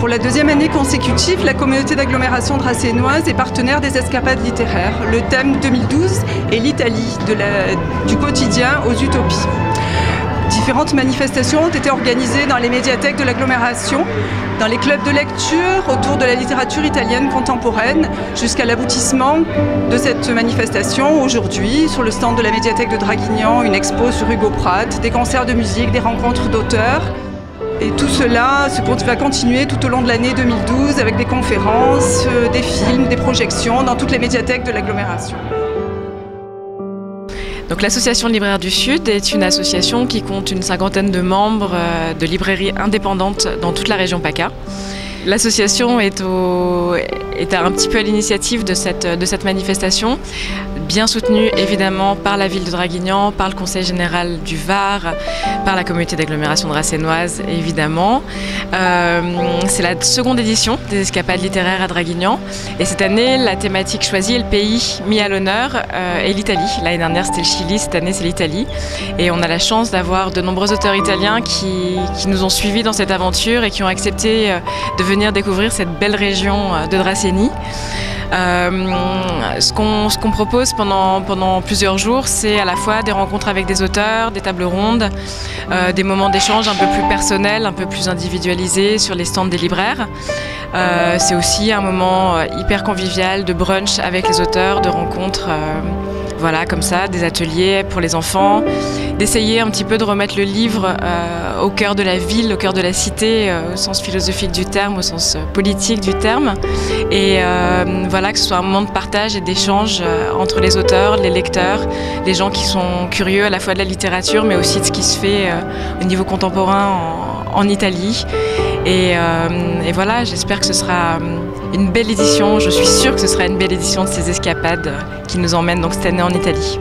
Pour la deuxième année consécutive, la communauté d'agglomération dracénoise est partenaire des escapades littéraires. Le thème 2012 est l'Italie, du quotidien aux utopies. Différentes manifestations ont été organisées dans les médiathèques de l'agglomération, dans les clubs de lecture autour de la littérature italienne contemporaine, jusqu'à l'aboutissement de cette manifestation aujourd'hui, sur le stand de la médiathèque de Draguignan, une expo sur Hugo Pratt, des concerts de musique, des rencontres d'auteurs. Et tout cela va continuer tout au long de l'année 2012 avec des conférences, des films, des projections dans toutes les médiathèques de l'agglomération. Donc l'association Libraires du Sud est une association qui compte une cinquantaine de membres de librairies indépendantes dans toute la région PACA. L'association est un petit peu à l'initiative de cette manifestation, bien soutenue évidemment par la ville de Draguignan, par le Conseil général du Var, par la communauté d'agglomération dracénoise évidemment. C'est la seconde édition des escapades littéraires à Draguignan et cette année la thématique choisie et le pays mis à l'honneur est l'Italie. L'année dernière c'était le Chili, cette année c'est l'Italie et on a la chance d'avoir de nombreux auteurs italiens qui nous ont suivis dans cette aventure et qui ont accepté de venir découvrir cette belle région de Dracénie. Ce qu'on propose pendant plusieurs jours, c'est à la fois des rencontres avec des auteurs, des tables rondes, des moments d'échange un peu plus personnels, un peu plus individualisés sur les stands des libraires. C'est aussi un moment hyper convivial de brunch avec les auteurs, de rencontres voilà, comme ça, des ateliers pour les enfants, d'essayer un petit peu de remettre le livre au cœur de la ville, au cœur de la cité, au sens philosophique du terme, au sens politique du terme. Et voilà, que ce soit un moment de partage et d'échange entre les auteurs, les lecteurs, les gens qui sont curieux à la fois de la littérature, mais aussi de ce qui se fait au niveau contemporain en Italie. Et voilà, j'espère que ce sera une belle édition, je suis sûre que ce sera une belle édition de ces escapades qui nous emmènent donc cette année en Italie.